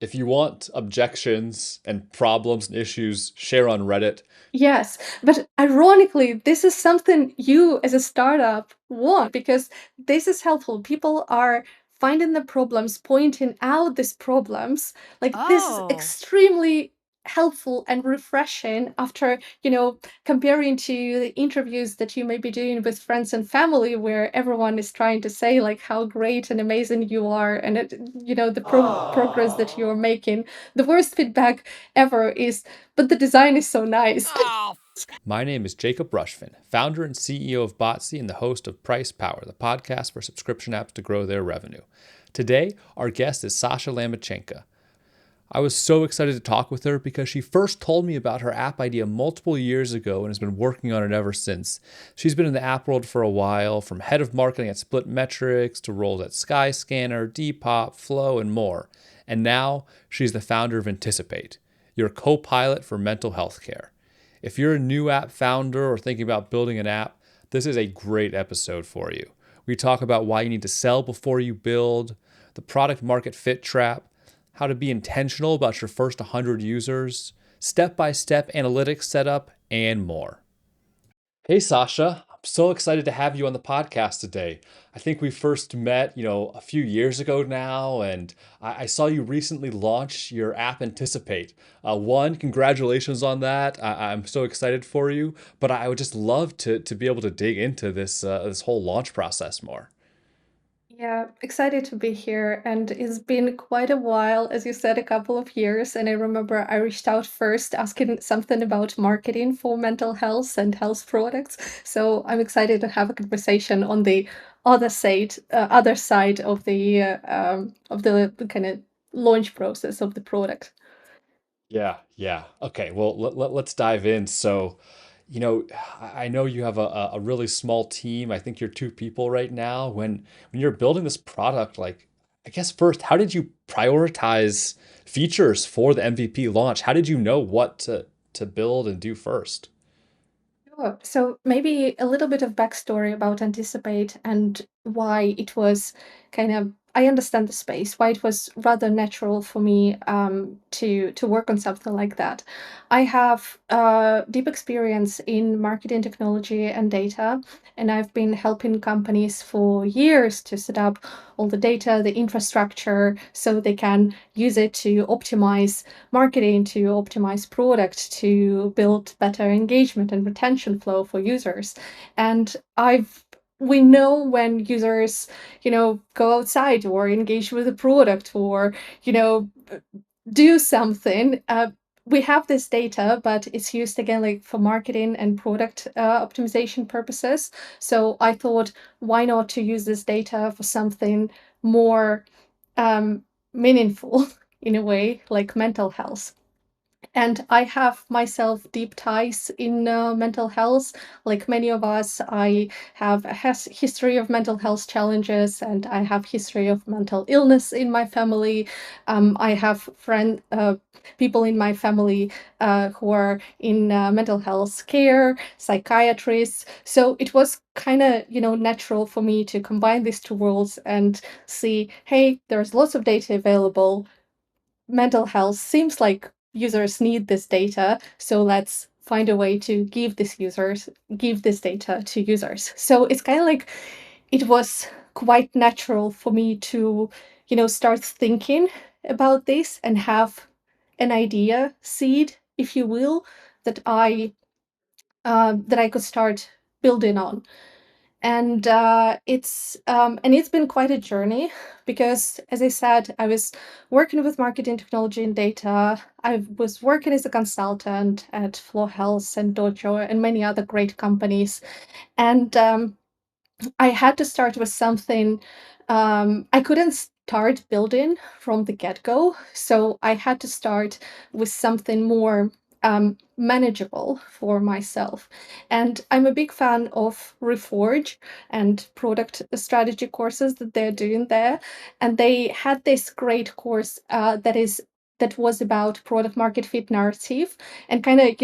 If you want objections and problems and issues, share on Reddit. Yes, but ironically, this is something you as a startup want because this is helpful. People are finding the problems, pointing out these problems. Like this is Oh. extremely helpful and refreshing after, comparing to the interviews that you may be doing with friends and family where everyone is trying to say like how great and amazing you are and the progress that you're making. The worst feedback ever is but the design is so nice. Oh. My name is Jacob Rushfin, founder and CEO of Botsy and the host of Price Power, the podcast for subscription apps to grow their revenue. Today, our guest is Sasha Lamachenko. I was so excited to talk with her because she first told me about her app idea multiple years ago and has been working on it ever since. She's been in the app world for a while, from head of marketing at Split Metrics to roles at Skyscanner, Depop, Flow, and more. And now she's the founder of Anticipate, your co-pilot for mental health care. If you're a new app founder or thinking about building an app, this is a great episode for you. We talk about why you need to sell before you build, the product market fit trap, how to be intentional about your first 100 users, step-by-step analytics setup, and more. Hey, Sasha. I'm so excited to have you on the podcast today. I think we first met, a few years ago now, and I saw you recently launch your app Anticipate. One, congratulations on that. I'm so excited for you, but I would just love to be able to dig into this whole launch process more. Yeah, excited to be here. And it's been quite a while, as you said, a couple of years. And I remember I reached out first asking something about marketing for mental health and health products. So I'm excited to have a conversation on the other side of the kind of launch process of the product. Yeah, yeah. Okay, well, let's dive in. So, I know you have a really small team. I think you're two people right now. When you're building this product, like, I guess first, how did you prioritize features for the MVP launch? How did you know what to build and do first? Sure. So maybe a little bit of backstory about Anticipate and why it was kind of I understand the space, why it was rather natural for me to work on something like that. I have deep experience in marketing technology and data, and I've been helping companies for years to set up all the data, the infrastructure, so they can use it to optimize marketing, to optimize product, to build better engagement and retention flow for users. And we know when users, go outside or engage with a product or, do something. We have this data, but it's used again like for marketing and product optimization purposes. So I thought, why not to use this data for something more um, meaningful in a way, like mental health. And I have myself deep ties in mental health. Like many of us, I have a history of mental health challenges, and I have history of mental illness in my family. I have people in my family who are in mental health care, psychiatrists. So it was kind of natural for me to combine these two worlds and see, hey, there's lots of data available. Mental health seems like users need this data, so let's find a way to give this data to users. So it's kind of like it was quite natural for me to start thinking about this and have an idea seed, if you will, that I could start building on. And it's been quite a journey because, as I said, I was working with marketing technology and data. I was working as a consultant at Flo Health and Dojo and many other great companies. And I had to start with something. I couldn't start building from the get go. So I had to start with something more manageable for myself. And I'm a big fan of Reforge and product strategy courses that they're doing there. And they had this great course that was about product market fit narrative and kind of,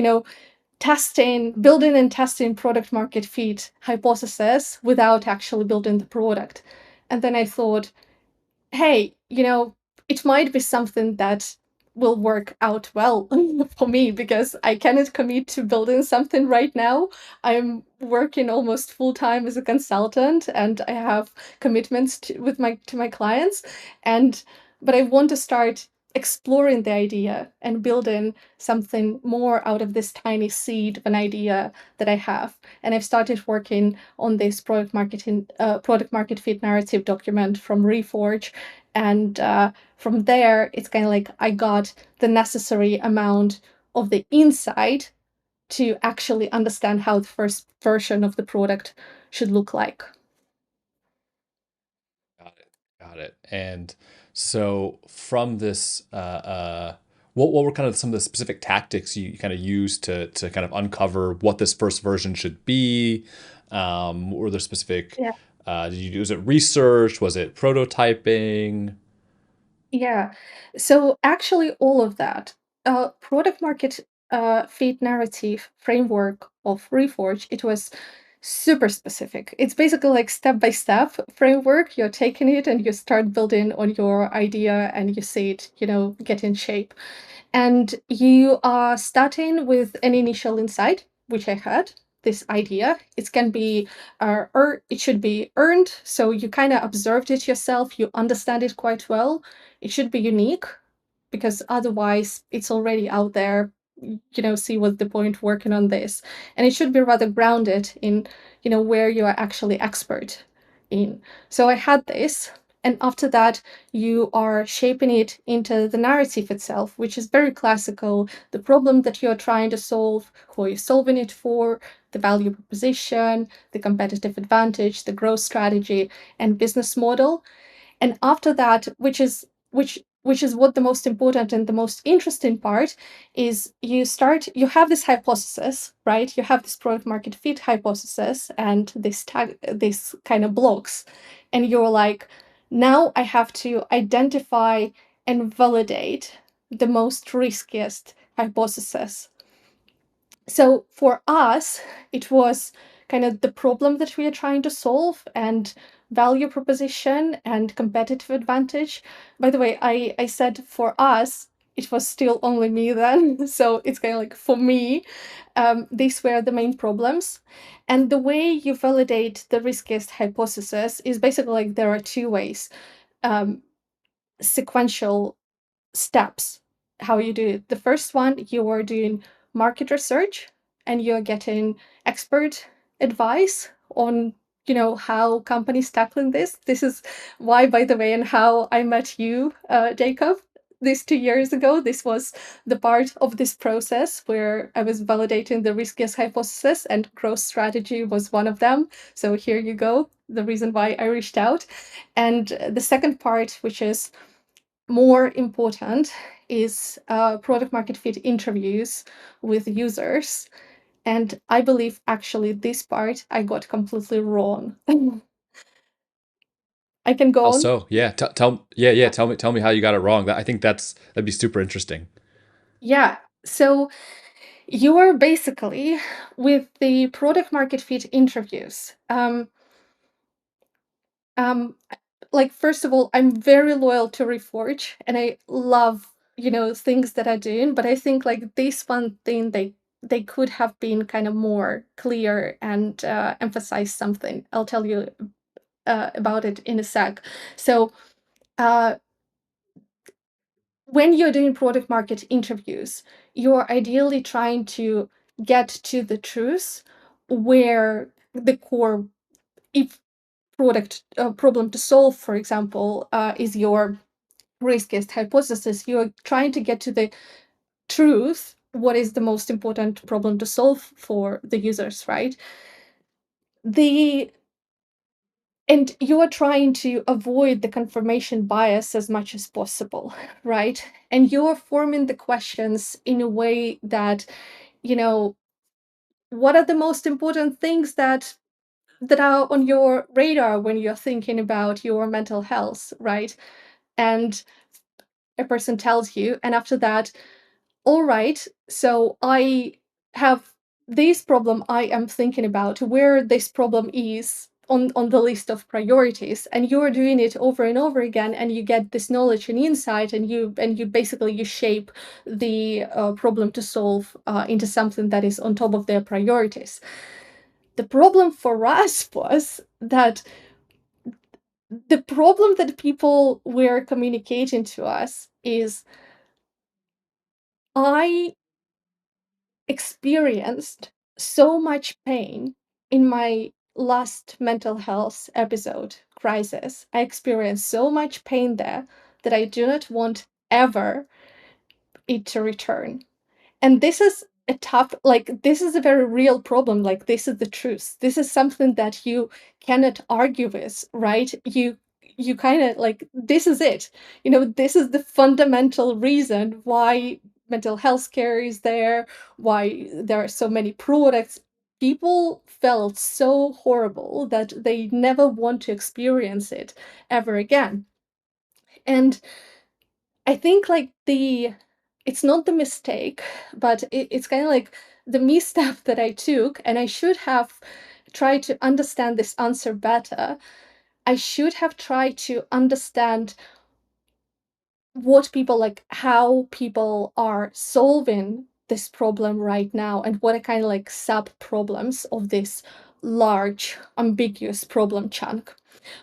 building and testing product market fit hypotheses without actually building the product. And then I thought, hey, it might be something that will work out well for me because I cannot commit to building something right now. I'm working almost full time as a consultant and I have commitments to my clients, and but I want to start exploring the idea and building something more out of this tiny seed of an idea that I have. And I've started working on this product market fit narrative document from Reforge, and from there, it's kind of like I got the necessary amount of the insight to actually understand how the first version of the product should look like. Got it. Got it. And so from this, what were kind of some of the specific tactics you kind of used to kind of uncover what this first version should be? Were there specific, Yeah. did you use it research? Was it prototyping? Yeah. So actually, all of that product market fit narrative framework of Reforge, it was super specific. It's basically like step by step framework. You're taking it and you start building on your idea and you see it, get in shape. And you are starting with an initial insight, which I had this idea. It can be, it should be earned. So you kind of observed it yourself, you understand it quite well. It should be unique because otherwise it's already out there. See what's the point working on this. And it should be rather grounded in, where you are actually expert in. So I had this. And after that, you are shaping it into the narrative itself, which is very classical. The problem that you're trying to solve, who you're solving it for, the value proposition, the competitive advantage, the growth strategy, and business model. And after that, which is what the most important and the most interesting part is, you have this hypothesis, right? You have this product market fit hypothesis and this kind of blocks, and you're like, now I have to identify and validate the most riskiest hypothesis. So for us, it was kind of the problem that we are trying to solve and value proposition and competitive advantage. By the way, I said for us, it was still only me then. So it's kind of like for me, these were the main problems. And the way you validate the riskiest hypothesis is basically like there are two ways. Sequential steps how you do it. The first one, you are doing market research and you're getting expert advice on how companies tackling this. This is why, by the way, and how I met you, Jacob, this 2 years ago. This was the part of this process where I was validating the riskiest hypothesis, and growth strategy was one of them. So here you go, the reason why I reached out. And the second part, which is more important, is product market fit interviews with users. And I believe actually this part I got completely wrong. I can go on. Also, yeah, yeah, tell me how you got it wrong. I think that'd be super interesting. Yeah. So you are basically with the product market fit interviews. Um, like first of all, I'm very loyal to Reforge and I love, things that are doing, but I think like this one thing they could have been kind of more clear and emphasize something. I'll tell you about it in a sec. So uh, when you're doing product market interviews, you're ideally trying to get to the truth where the core, if product problem to solve, for example, is your riskiest hypothesis, you're trying to get to the truth. What is the most important problem to solve for the users, right? The and you are trying to avoid the confirmation bias as much as possible, right? And you're forming the questions in a way that, you know, what are the most important things that are on your radar when you're thinking about your mental health, right? And a person tells you, and after that, all right, so I have this problem I am thinking about, where this problem is on the list of priorities, and you're doing it over and over again, and you get this knowledge and insight, and you basically you shape the problem to solve into something that is on top of their priorities. The problem for us was that the problem that people were communicating to us is, I experienced so much pain in my last mental health episode crisis. I experienced so much pain there that I do not want ever it to return. And this is a tough, like, this is a very real problem. Like, this is the truth. This is something that you cannot argue with, right? You kind of like, this is it. This is the fundamental reason why mental health care is there, why there are so many products. People felt so horrible that they never want to experience it ever again. And I think like it's not the mistake, but it's kind of like the misstep that I took, and I should have tried to understand this answer better. I should have tried to understand what people like, how people are solving this problem right now, and what are kind of like sub problems of this large ambiguous problem chunk.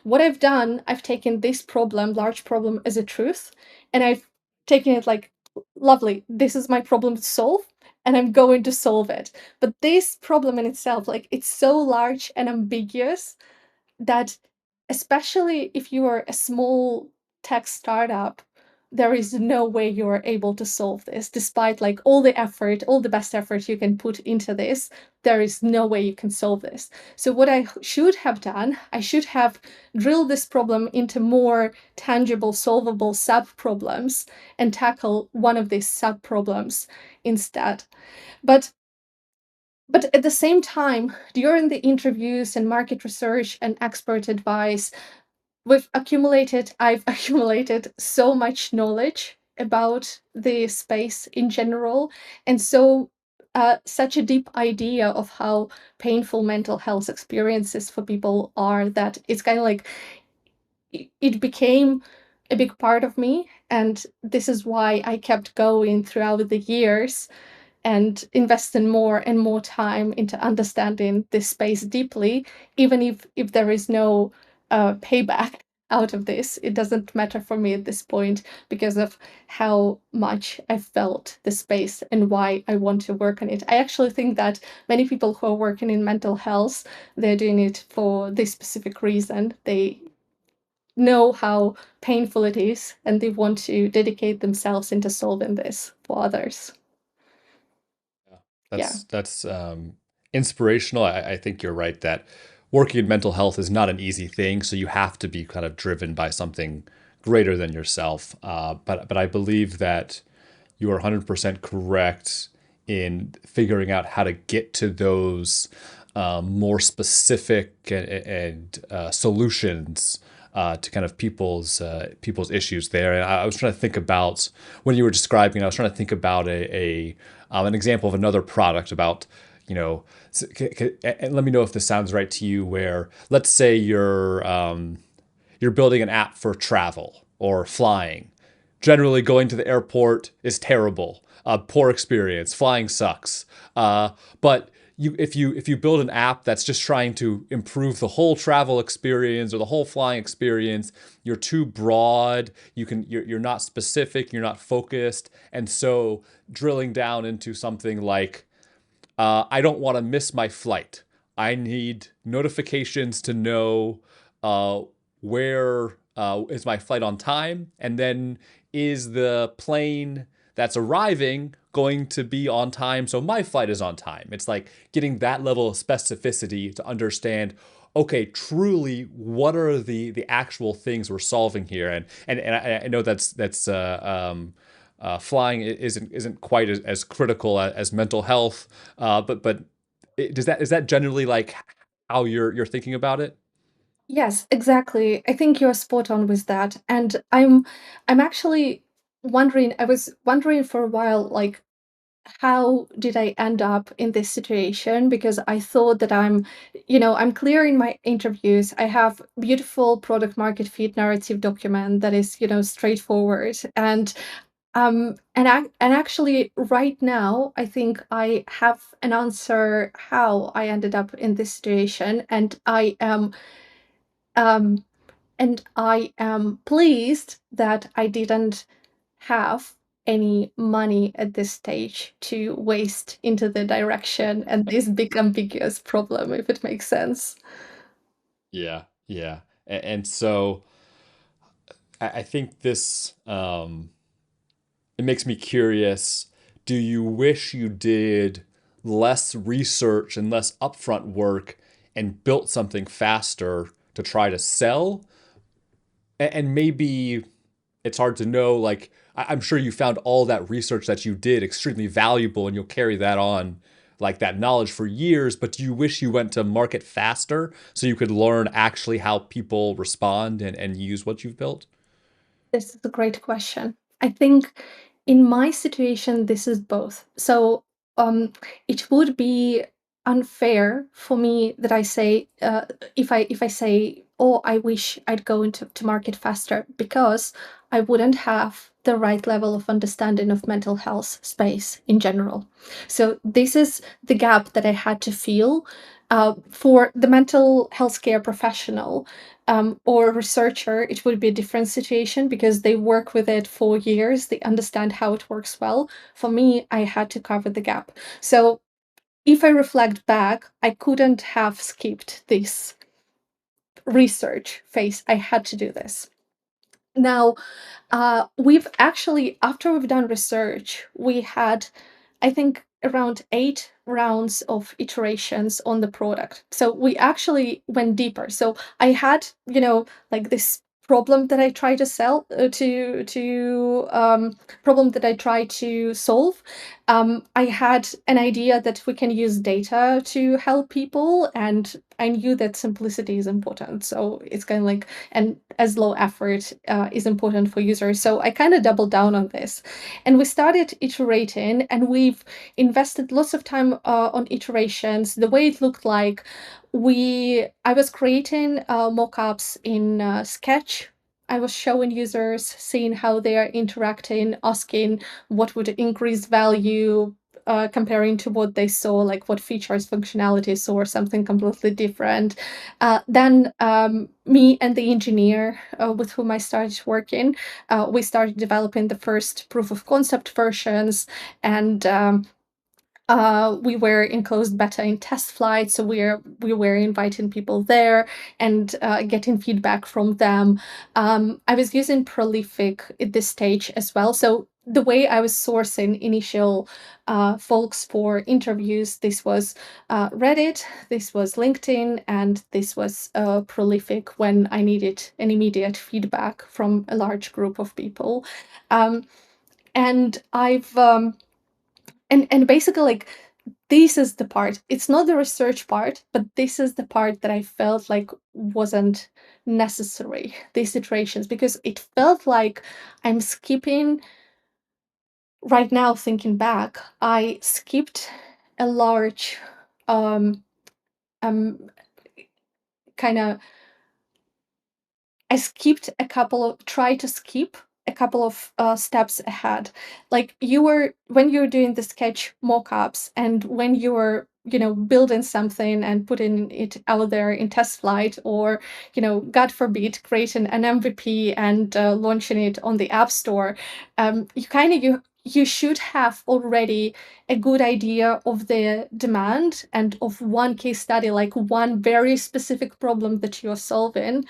What I've done, I've taken this problem, large problem, as a truth, and I've taken it like, lovely, this is my problem to solve, and I'm going to solve it. But this problem in itself, like, it's so large and ambiguous that, especially if you are a small tech startup, there is no way you are able to solve this. Despite like all the effort, all the best effort you can put into this, there is no way you can solve this. So what I should have done, I should have drilled this problem into more tangible, solvable sub problems and tackle one of these sub problems instead. But at the same time, during the interviews and market research and expert advice, I've accumulated so much knowledge about the space in general, and such a deep idea of how painful mental health experiences for people are, that it's kind of like it became a big part of me. And this is why I kept going throughout the years and investing more and more time into understanding this space deeply, even if there is no payback out of this. It doesn't matter for me at this point, because of how much I felt the space and why I want to work on it. I actually think that many people who are working in mental health, they're doing it for this specific reason. They know how painful it is, and they want to dedicate themselves into solving this for others. Yeah. Yeah. That's inspirational. I think you're right that working in mental health is not an easy thing. So you have to be kind of driven by something greater than yourself. But I believe that you are 100% correct in figuring out how to get to those more specific and solutions to kind of people's issues there. And I was trying to think about when you were describing. I was trying to think about an example of another product about, you know, and let me know if this sounds right to you. Where let's say you're building an app for travel or flying. Generally, going to the airport is terrible. Poor experience. Flying sucks. But if you build an app that's just trying to improve the whole travel experience or the whole flying experience, you're too broad. You're not specific. You're not focused. And so drilling down into something like, I don't want to miss my flight. I need notifications to know where is my flight on time, and then is the plane that's arriving going to be on time so my flight is on time. It's like getting that level of specificity to understand, okay, truly what are the actual things we're solving here. And I know that's flying isn't quite as critical as mental health, but is that generally like how you're thinking about it? Yes, exactly. I think you're spot on with that. And I'm actually wondering, I was wondering for a while, like, how did I end up in this situation? Because I thought that I'm clear in my interviews. I have beautiful product market fit narrative document that is, straightforward. And actually right now, I think I have an answer how I ended up in this situation, um and I am pleased that I didn't have any money at this stage to waste into the direction and this big ambiguous problem, if it makes sense. Yeah, yeah. And so I think this it makes me curious. Do you wish you did less research and less upfront work and built something faster to try to sell? And maybe it's hard to know. Like, I'm sure you found all that research that you did extremely valuable and you'll carry that on, like that knowledge for years. But do you wish you went to market faster so you could learn actually how people respond and use what you've built? This is a great question. I think in my situation, this is both. So it would be unfair for me that I say if I say, oh, I wish I'd go into to market faster, because I wouldn't have the right level of understanding of mental health space in general. So this is the gap that I had to fill for the mental health care professional or researcher. It would be a different situation because they work with it for years. They understand how it works well. For me, I had to cover the gap. So if I reflect back, I couldn't have skipped this research phase. I had to do this. Now, we've actually, after we've done research, we had, I think, around 8 rounds of iterations on the product. So we actually went deeper. So I had, like this problem that I try to sell to problem that I try to solve. I had an idea that we can use data to help people, and I knew that simplicity is important. So it's kind of like, and as low effort is important for users. So I kind of doubled down on this. And we started iterating, and we've invested lots of time on iterations. The way it looked like, I was creating mockups in Sketch. I was showing users, seeing how they are interacting, asking what would increase value, comparing to what they saw, like what features, functionalities, or something completely different. Then me and the engineer with whom I started working, we started developing the first proof of concept versions, and we were in closed beta in test flight, so we were inviting people there and getting feedback from them. I was using Prolific at this stage as well. So the way I was sourcing initial folks for interviews, this was Reddit, this was LinkedIn, and this was Prolific when I needed an immediate feedback from a large group of people. Um, and I've and basically, like, this is the part. It's not the research part, but this is the part that I felt like wasn't necessary, these iterations, because it felt like I'm skipping. Right now, thinking back, I skipped a large um um kind of I skipped a couple of try to skip a couple of steps ahead. Like, when you were doing the sketch mockups, and when you were, building something and putting it out there in test flight, or, God forbid, creating an MVP and launching it on the App Store, you should have already a good idea of the demand and of one case study, like one very specific problem that you're solving.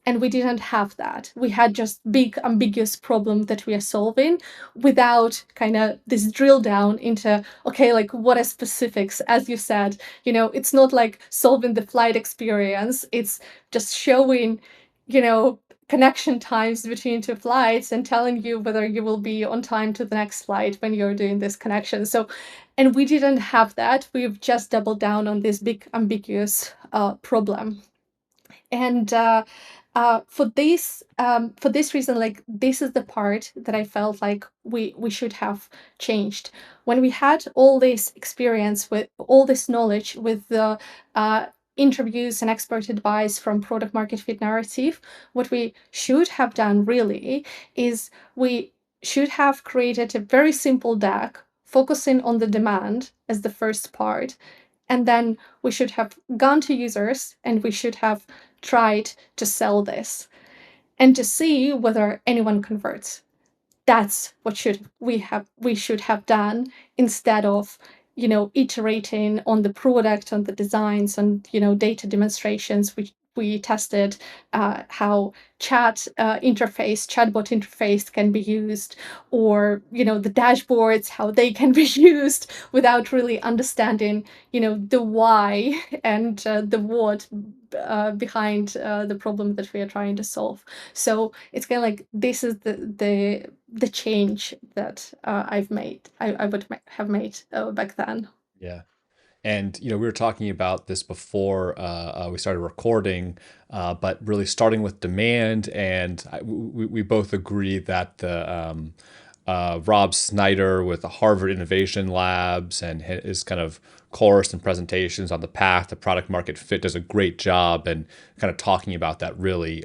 And we didn't have that. We had just big ambiguous problem that we are solving without kind of this drill down into, okay, like, what are specifics? As you said, it's not like solving the flight experience. It's just showing, you know connection times between two flights and telling you whether you will be on time to the next flight when you're doing this connection. So, and we didn't have that. We've just doubled down on this big ambiguous problem. And For this reason, like this is the part that I felt like we should have changed. When we had all this experience with all this knowledge with the interviews and expert advice from product market fit narrative, what we should have done really is we should have created a very simple deck focusing on the demand as the first part, and then we should have gone to users and we should have tried to sell this and to see whether anyone converts. That's what we should have done, instead of iterating on the product, on the designs, on data demonstrations. We tested how chatbot interface can be used, or the dashboards, how they can be used, without really understanding the why and the what behind the problem that we are trying to solve. So it's kind of like this is the change that I've made. I would have made back then. Yeah. And we were talking about this before we started recording, but really starting with demand, and we both agree that the Rob Snyder with the Harvard Innovation Labs and his kind of course and presentations on the path to product market fit does a great job, and kind of talking about that, really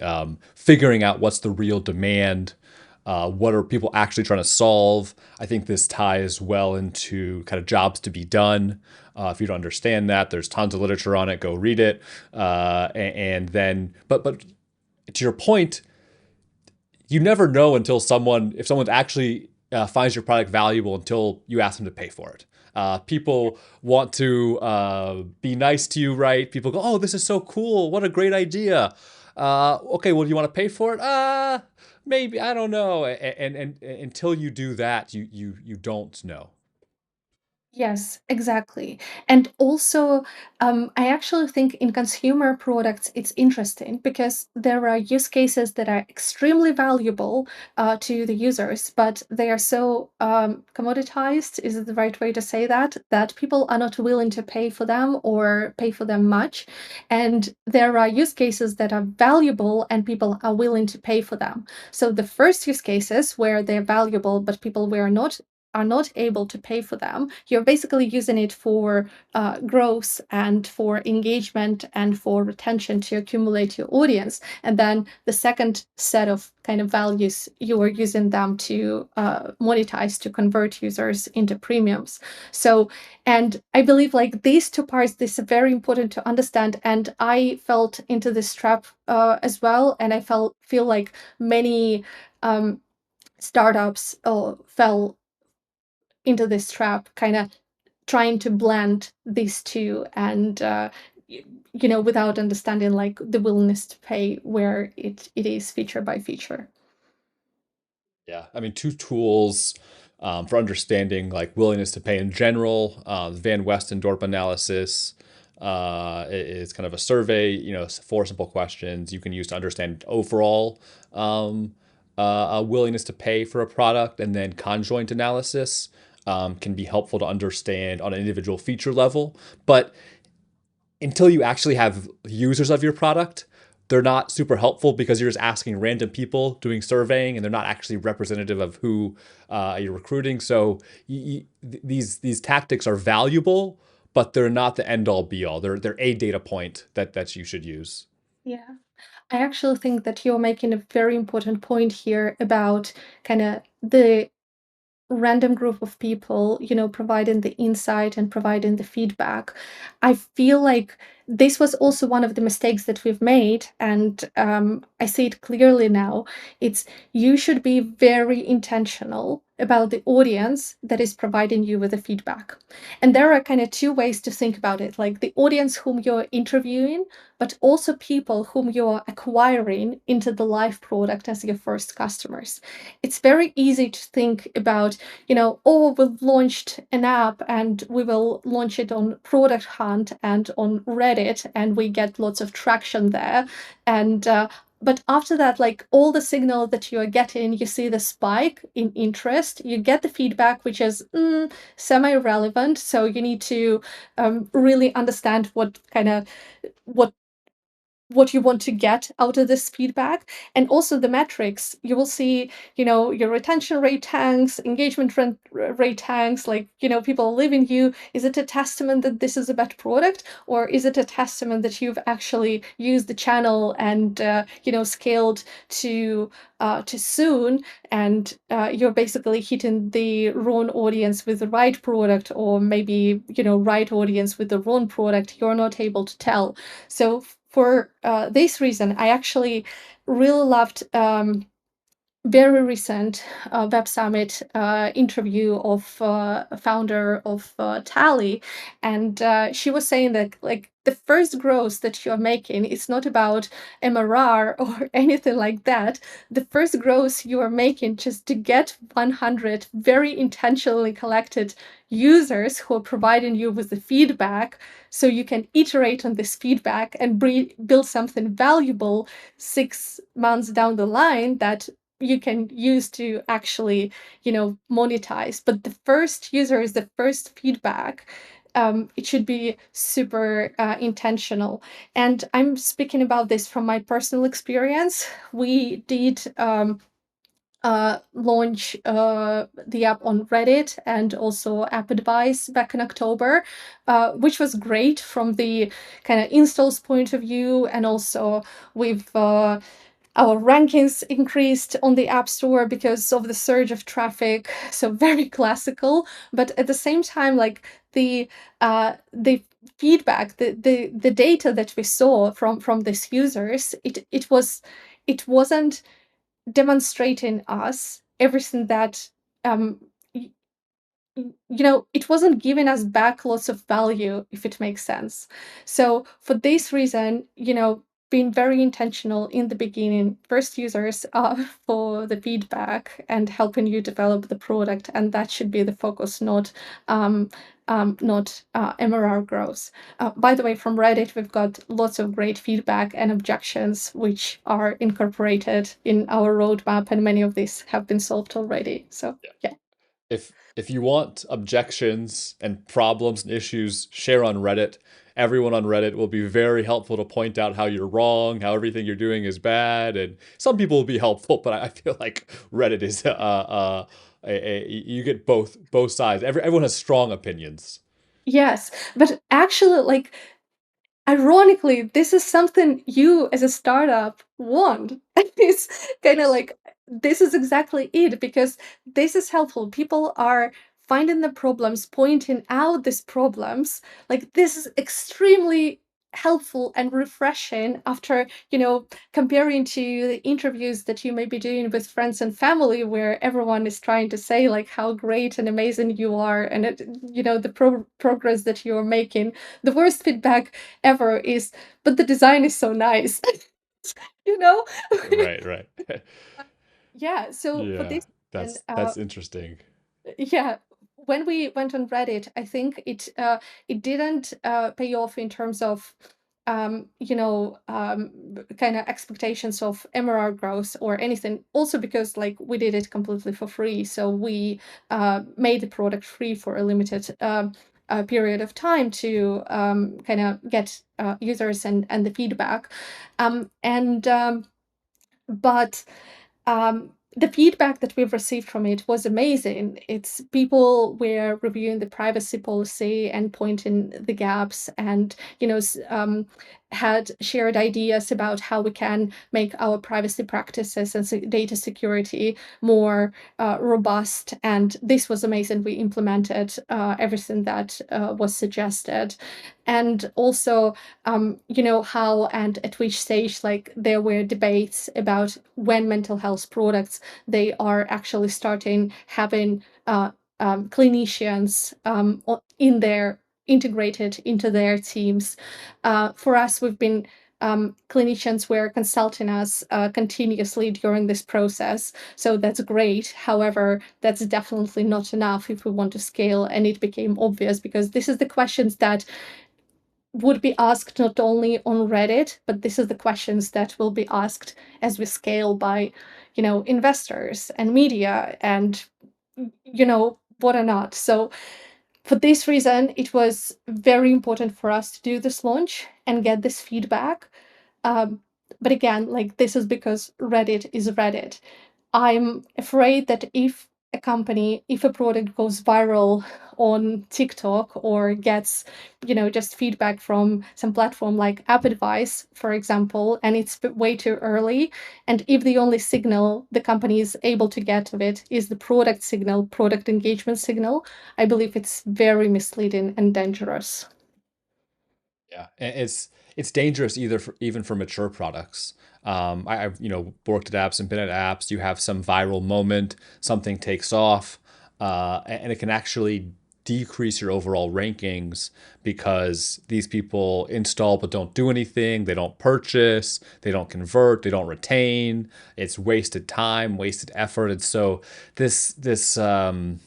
figuring out what's the real demand. What are people actually trying to solve? I think this ties well into kind of jobs to be done. If you don't understand that, there's tons of literature on it. Go read it. And then, but to your point, you never know until if someone actually finds your product valuable until you ask them to pay for it. People want to be nice to you, right? People go, "Oh, this is so cool! What a great idea!" Okay, well, do you want to pay for it? Maybe, I don't know. And until you do that, you don't know. Yes, exactly. And also, I actually think in consumer products, it's interesting because there are use cases that are extremely valuable to the users, but they are so commoditized, is it the right way to say that, that people are not willing to pay for them or pay for them much. And there are use cases that are valuable and people are willing to pay for them. So the first use cases where they're valuable, but people are not able to pay for them, you're basically using it for growth and for engagement and for retention to accumulate your audience. And then the second set of kind of values, you are using them to monetize, to convert users into premiums. So, and I believe like these two parts, this is very important to understand. And I felt into this trap as well. And I feel like many startups fell into this trap, kind of trying to blend these two, and without understanding like the willingness to pay where it is feature by feature. Yeah, I mean, two tools for understanding like willingness to pay in general. Van Westendorp analysis is kind of a survey, four simple questions you can use to understand overall willingness to pay for a product, and then conjoint analysis can be helpful to understand on an individual feature level. But until you actually have users of your product, they're not super helpful because you're just asking random people doing surveying, and they're not actually representative of who you're recruiting. So these tactics are valuable, but they're not the end all be all. They're a data point that you should use. Yeah. I actually think that you're making a very important point here about kind of the random group of people, providing the insight and providing the feedback. I feel like this was also one of the mistakes that we've made, and I see it clearly now. It's you should be very intentional about the audience that is providing you with the feedback. And there are kind of two ways to think about it, like the audience whom you're interviewing, but also people whom you're acquiring into the live product as your first customers. It's very easy to think about, oh, we've launched an app and we will launch it on Product Hunt and on Reddit, and we get lots of traction there. And but after that, like all the signal that you are getting, you see the spike in interest, you get the feedback, which is semi-relevant. So you need to really understand what what you want to get out of this feedback. And also the metrics, you will see, your retention rate tanks, rate tanks, like, people leaving you. Is it a testament that this is a bad product, or is it a testament that you've actually used the channel and scaled to soon, and you're basically hitting the wrong audience with the right product, or maybe right audience with the wrong product? You're not able to tell. So for this reason, I actually really loved very recent Web Summit interview of a founder of Tally, and she was saying that, like, the first growth that you're making, it's not about MRR or anything like that. The first growth you are making just to get 100 very intentionally collected users who are providing you with the feedback, so you can iterate on this feedback and build something valuable 6 months down the line that you can use to actually, monetize. But the first user is the first feedback. It should be super intentional. And I'm speaking about this from my personal experience. We did launch the app on Reddit and also App Advice back in October, which was great from the kind of installs point of view. And also we've our rankings increased on the App Store because of the surge of traffic. So very classical, but at the same time, like the feedback, the data that we saw from these users, it wasn't demonstrating us everything that um it wasn't giving us back lots of value, if it makes sense. So for this reason, being very intentional in the beginning, first users for the feedback and helping you develop the product, and that should be the focus, not MRR growth. By the way, from Reddit, we've got lots of great feedback and objections, which are incorporated in our roadmap, and many of these have been solved already. So yeah. If you want objections and problems and issues, share on Reddit. Everyone on Reddit will be very helpful to point out how you're wrong, how everything you're doing is bad, and some people will be helpful. But I feel like Reddit is you get both sides. Everyone has strong opinions. Yes, but actually, like, ironically, this is something you as a startup want. It's kind of like, this is exactly it, because this is helpful. People are finding the problems, pointing out these problems. Like, this is extremely helpful and refreshing after, comparing to the interviews that you may be doing with friends and family, where everyone is trying to say like how great and amazing you are, and the progress that you're making. The worst feedback ever is, but the design is so nice. you know Right, right. yeah, so for Yeah, this, and that's interesting. yeah, when we went on Reddit, I think it didn't pay off in terms of kind of expectations of MRR growth or anything. Also because, like, we did it completely for free, so we made the product free for a limited period of time to kind of get users and the feedback, and but the feedback that we've received from it was amazing. It's people were reviewing the privacy policy and pointing the gaps, and had shared ideas about how we can make our privacy practices and data security more robust. And this was amazing. We implemented everything that was suggested, and also how and at which stage, like, there were debates about when mental health products, they are actually starting having clinicians in their integrated into their teams. For us, we've been clinicians were consulting us continuously during this process, so that's great. However, that's definitely not enough if we want to scale, and it became obvious because this is the questions that would be asked not only on Reddit, but this is the questions that will be asked as we scale by, investors and media and, what or not. So for this reason, it was very important for us to do this launch and get this feedback. Um, but again, like this is because Reddit is Reddit. I'm afraid that if a product goes viral on TikTok or gets, just feedback from some platform like App Advice, for example, and it's way too early, and if the only signal the company is able to get of it is the product signal, product engagement signal, I believe it's very misleading and dangerous. Yeah, and it's dangerous even for mature products. I've worked at apps and been at apps. You have some viral moment, something takes off, and it can actually decrease your overall rankings because these people install but don't do anything. They don't purchase, they don't convert, they don't retain. It's wasted time, wasted effort, and so there's this myth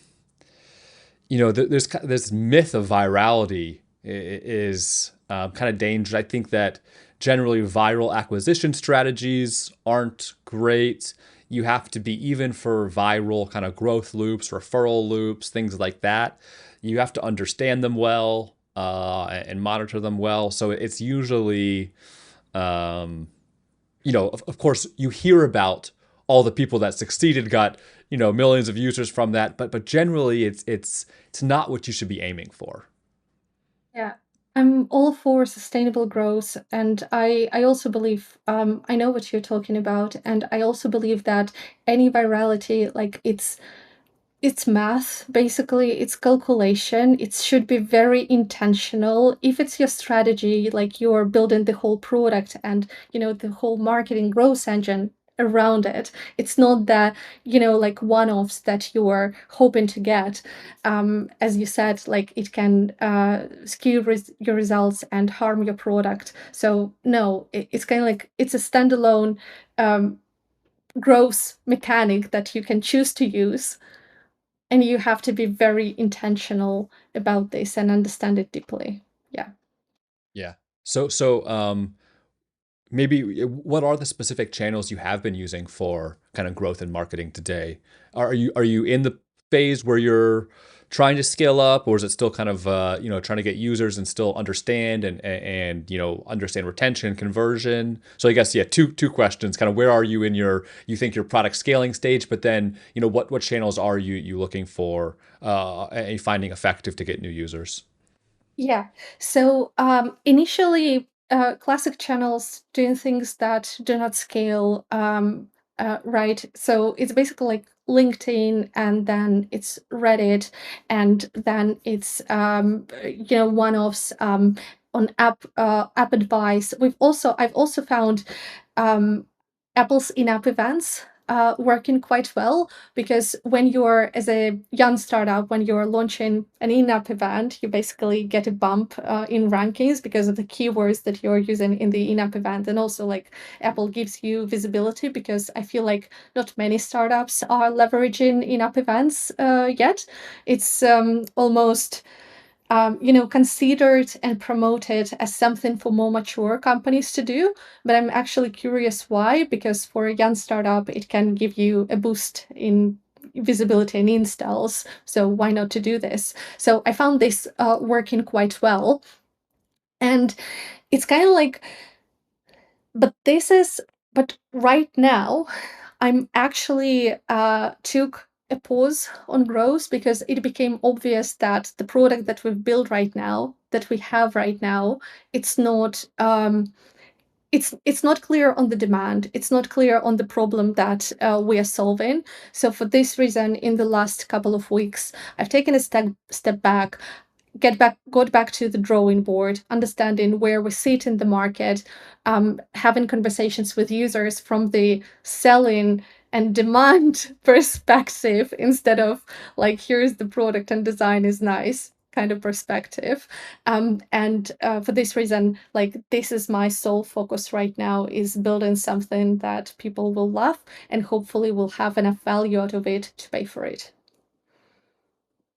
of virality is kind of dangerous. I think that generally viral acquisition strategies aren't great. You have to be, even for viral kind of growth loops, referral loops, things like that, you have to understand them well and monitor them well. So it's usually um, of course, you hear about all the people that succeeded, got millions of users from that, but generally, it's not what you should be aiming for. Yeah, I'm all for sustainable growth, and I also believe I know what you're talking about, and I also believe that any virality, like it's math, basically. It's calculation. It should be very intentional. If it's your strategy, like you're building the whole product and, the whole marketing growth engine around it, it's not that, like one-offs that you're hoping to get. As you said, like it can skew your results and harm your product. So no, it's kind of like it's a standalone growth mechanic that you can choose to use, and you have to be very intentional about this and understand it deeply. Yeah. Yeah. So maybe what are the specific channels you have been using for kind of growth and marketing today? Are you in the phase where you're trying to scale up, or is it still kind of trying to get users and still understand and understand retention and conversion? So I guess, yeah, two questions. Kind of where are you in you think your product scaling stage, but then what channels are you looking for and finding effective to get new users? Yeah. So initially, classic channels doing things that do not scale, right? So it's basically like LinkedIn, and then it's Reddit, and then it's one-offs on app advice. I've also found um, Apple's in-app events working quite well, because when you're, as a young startup, when you're launching an in-app event, you basically get a bump in rankings because of the keywords that you're using in the in-app event. And also, like, Apple gives you visibility, because I feel like not many startups are leveraging in-app events yet. It's almost considered and promoted as something for more mature companies to do. But I'm actually curious why, because for a young startup, it can give you a boost in visibility and installs. So why not to do this? So I found this working quite well. And it's kind of like, but this is, but right now, I'm actually took a pause on growth, because it became obvious that the product that we've built right now, that we have right now, it's not it's not clear on the demand. It's not clear on the problem that we are solving. So for this reason, in the last couple of weeks, I've taken a step back, got back to the drawing board, understanding where we sit in the market, having conversations with users from the selling and demand perspective, instead of like, here's the product and design is nice kind of perspective. And for this reason, like, this is my sole focus right now, is building something that people will love and hopefully will have enough value out of it to pay for it.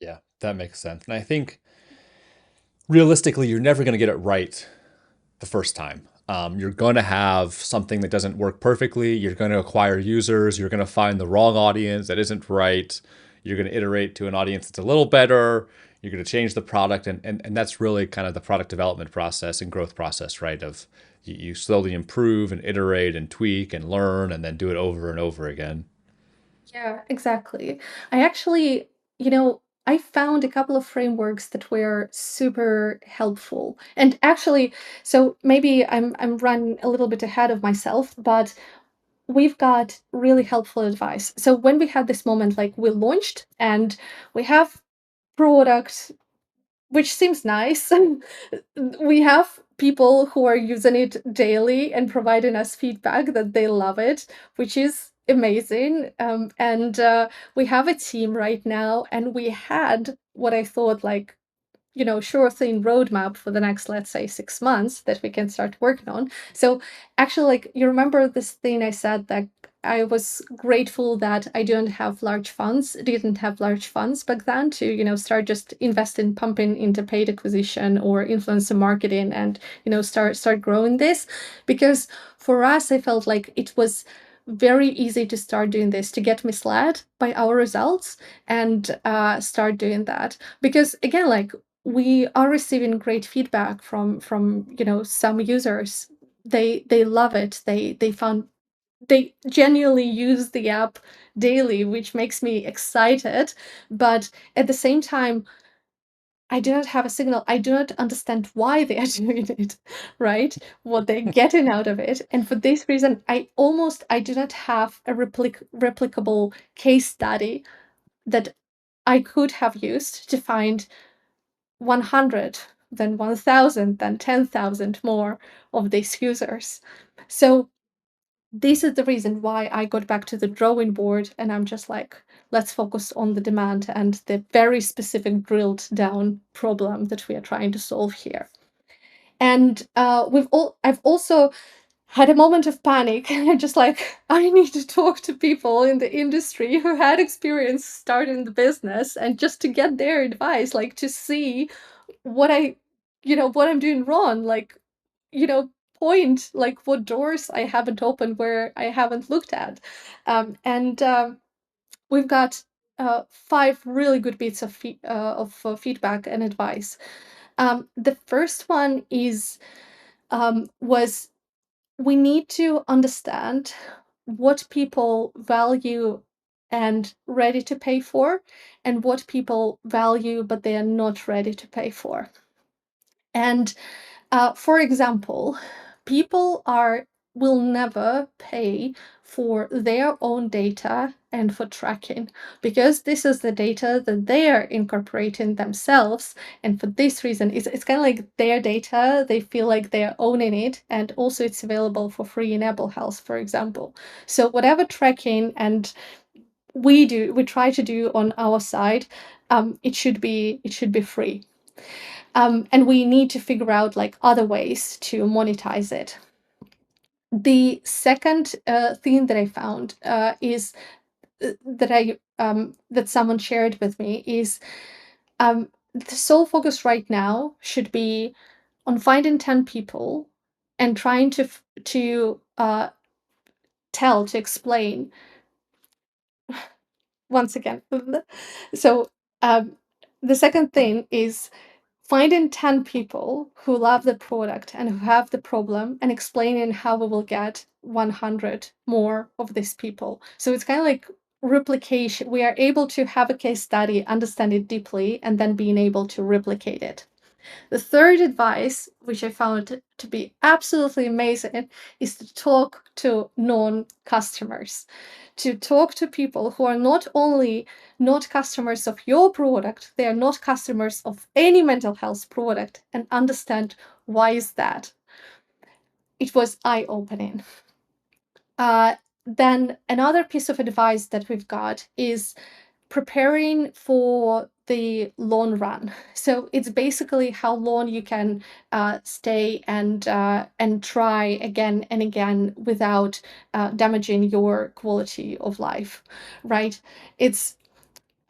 Yeah, that makes sense. And I think realistically, you're never going to get it right the first time. You're going to have something that doesn't work perfectly. You're going to acquire users. You're going to find the wrong audience that isn't right. You're going to iterate to an audience that's a little better. You're going to change the product. And that's really kind of the product development process and growth process, right? Of you slowly improve and iterate and tweak and learn and then do it over and over again. Yeah, exactly. I actually, you know, I found a couple of frameworks that were super helpful. And actually, so maybe I'm running a little bit ahead of myself, but we've got really helpful advice. So when we had this moment, like we launched and we have product which seems nice. We have people who are using it daily and providing us feedback that they love it, which is amazing. And we have a team right now, and we had what I thought like sure thing roadmap for the next, let's say, 6 months that we can start working on. So actually, like, you remember this thing I said that I was grateful that I didn't have large funds back then to, start just investing, pumping into paid acquisition or influencer marketing and, start growing this. Because for us, I felt like it was very easy to start doing this, to get misled by our results and start doing that. Because again, like, we are receiving great feedback from some users. They love it. They genuinely use the app daily, which makes me excited. But at the same time, I do not have a signal. I do not understand why they are doing it, right? What they're getting out of it. And for this reason, I do not have a replicable case study that I could have used to find 100, then 1,000, then 10,000 more of these users. So this is the reason why I got back to the drawing board and I'm just like, let's focus on the demand and the very specific drilled down problem that we are trying to solve here. And I've also had a moment of panic and I'm just like, I need to talk to people in the industry who had experience starting the business and just to get their advice, like to see what what I'm doing wrong, like, point like what doors I haven't opened where I haven't looked at. And We've got 5 really good bits of feedback and advice. The first one was we need to understand what people value and ready to pay for, and what people value but they are not ready to pay for. And for example, people will never pay for their own data and for tracking because this is the data that they are incorporating themselves. And for this reason, it's kind of like their data. They feel like they're owning it. And also it's available for free in Apple Health, for example. So whatever tracking and we try to do on our side, it should be free. And we need to figure out like other ways to monetize it. The second thing that I found is that someone shared with me is the sole focus right now should be on finding 10 people and trying to explain once again. So the second thing is finding 10 people who love the product and who have the problem and explaining how we will get 100 more of these people. So it's kind of like replication. We are able to have a case study, understand it deeply, and then being able to replicate it. The third advice, which I found to be absolutely amazing, is to talk to non-customers, to talk to people who are not only not customers of your product, they are not customers of any mental health product, and understand why is that. It was eye-opening. Then another piece of advice that we've got is preparing for the long run. So it's basically how long you can stay and try again and again without damaging your quality of life, right? It's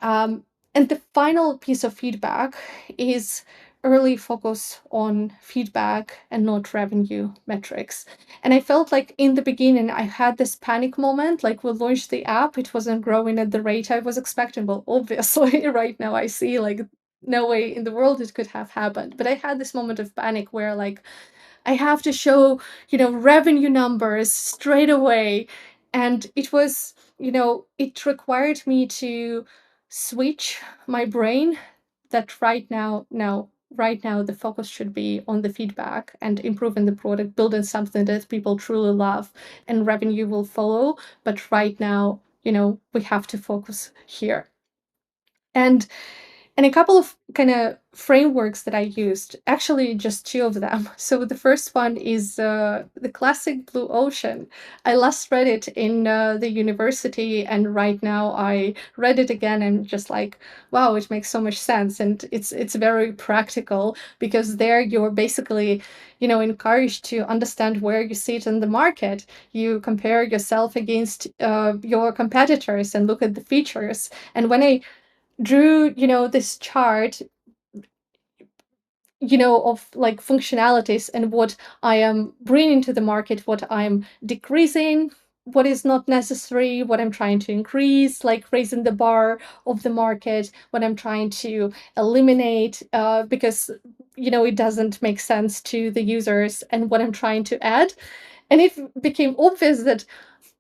and the final piece of feedback is early focus on feedback and not revenue metrics. And I felt like in the beginning, I had this panic moment. Like we launched the app, it wasn't growing at the rate I was expecting. Well, obviously, right now I see like no way in the world it could have happened. But I had this moment of panic where like I have to show, revenue numbers straight away. And it was, it required me to switch my brain that right now, no, right now the focus should be on the feedback and improving the product, building something that people truly love, and revenue will follow. But right now, we have to focus here. And a couple of kind of frameworks that I used, actually just two of them. So the first one is the classic blue ocean. I last read it in the university, and right now I read it again and just like, wow, it makes so much sense. And it's very practical, because there you're basically, encouraged to understand where you sit in the market. You compare yourself against your competitors and look at the features. And when I drew, this chart, of like functionalities and what I am bringing to the market, what I'm decreasing, what is not necessary, what I'm trying to increase, like raising the bar of the market, what I'm trying to eliminate because, it doesn't make sense to the users, and what I'm trying to add. And it became obvious that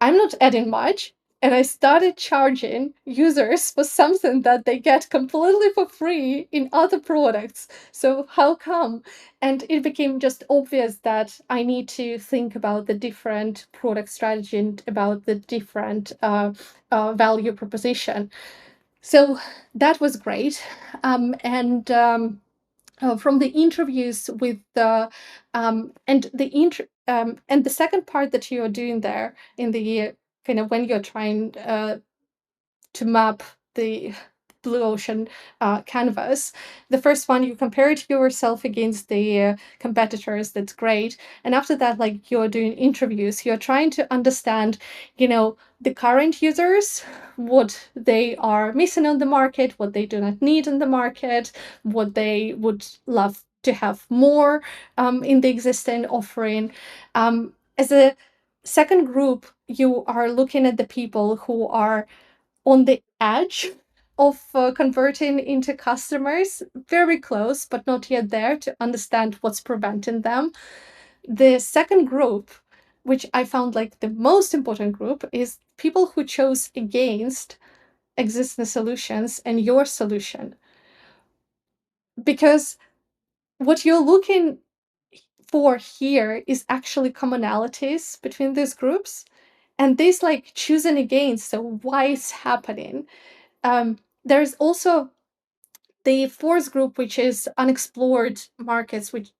I'm not adding much. And I started charging users for something that they get completely for free in other products. So, how come? And it became just obvious that I need to think about the different product strategy and about the different value proposition. So, that was great. And from the interviews with the and the second part that you're doing there in the kind of when you're trying to map the blue ocean canvas. The first one, you compare it yourself against the competitors. That's great. And after that, like, you're doing interviews, you're trying to understand, the current users, what they are missing on the market, what they do not need in the market, what they would love to have more in the existing offering. As a second group, you are looking at the people who are on the edge of converting into customers, very close, but not yet there, to understand what's preventing them. The second group, which I found like the most important group, is people who chose against existing solutions and your solution. Because what you're looking for here is actually commonalities between these groups. And this, like, choosing against, so why it's happening. There's also the fourth group, which is unexplored markets, which,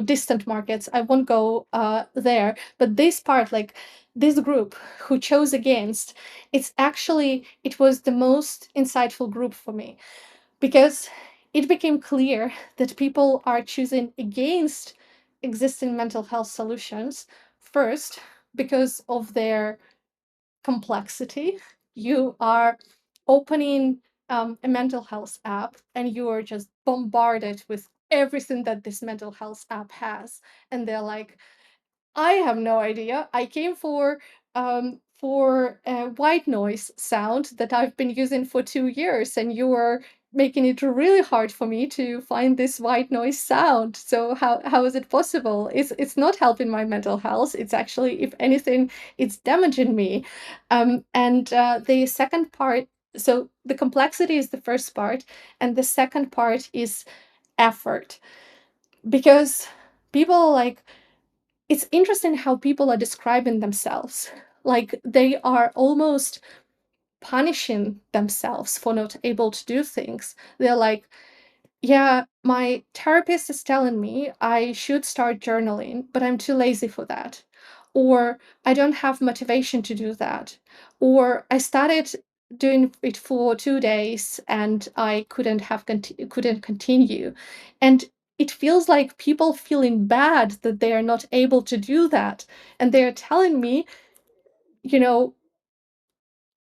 distant markets. I won't go there, but this part, like this group who chose against, it was the most insightful group for me, because it became clear that people are choosing against existing mental health solutions first because of their complexity. You are opening a mental health app, and you are just bombarded with everything that this mental health app has. And they're like, I have no idea. I came for a white noise sound that I've been using for 2 years, and you are making it really hard for me to find this white noise sound. So how is it possible? It's not helping my mental health. It's actually, if anything, it's damaging me. And the second part, so the complexity is the first part, and the second part is effort, because people like it's interesting how people are describing themselves. Like, they are almost punishing themselves for not able to do things. They're like, yeah, my therapist is telling me I should start journaling, but I'm too lazy for that. Or I don't have motivation to do that. Or I started doing it for 2 days and I couldn't continue. And it feels like people feeling bad that they are not able to do that. And they're telling me, you know,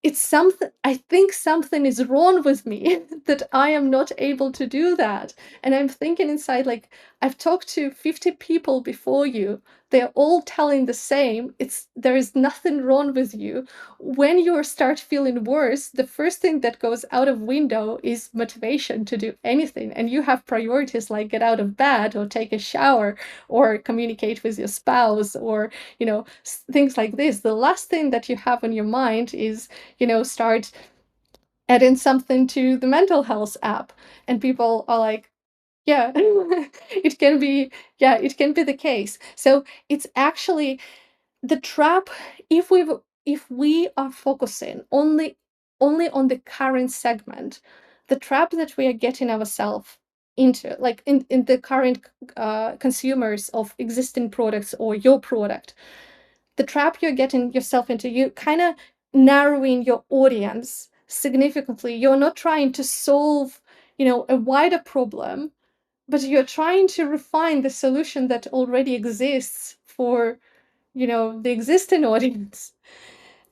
it's something, I think something is wrong with me that I am not able to do that. And I'm thinking inside, like, I've talked to 50 people before you. They're all telling the same. There is nothing wrong with you. When you start feeling worse, the first thing that goes out of window is motivation to do anything. And you have priorities like get out of bed or take a shower or communicate with your spouse or, things like this. The last thing that you have on your mind is, start adding something to the mental health app. And people are like, yeah, it can be, yeah, it can be the case. So it's actually the trap if we are focusing only on the current segment, the trap that we are getting ourselves into, like in the current consumers of existing products or your product, the trap you're getting yourself into, you kind of narrowing your audience significantly. You're not trying to solve, a wider problem, but you're trying to refine the solution that already exists for, the existing audience.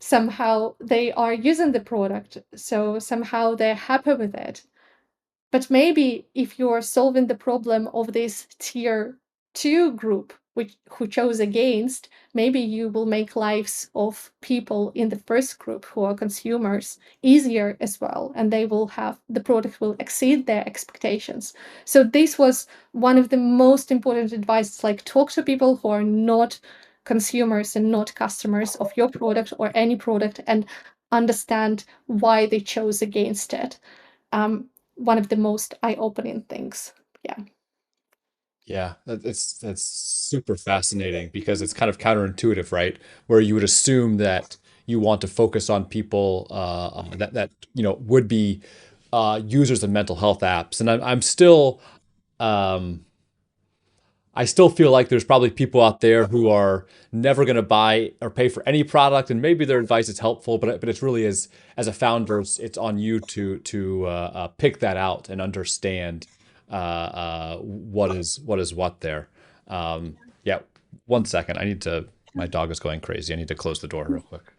Somehow they are using the product, so somehow they're happy with it. But maybe if you're solving the problem of this tier two group, who chose against, maybe you will make lives of people in the first group who are consumers easier as well, and the product will exceed their expectations. So this was one of the most important advice, like talk to people who are not consumers and not customers of your product or any product and understand why they chose against it. One of the most eye-opening things. Yeah. Yeah, that's super fascinating because it's kind of counterintuitive, right? Where you would assume that you want to focus on people that would be users of mental health apps, and I'm still um, I still feel like there's probably people out there who are never going to buy or pay for any product, and maybe their advice is helpful, but it's really as a founder, it's on you to pick that out and understand what is what there. Yeah, one second. My dog is going crazy. I need to close the door real quick.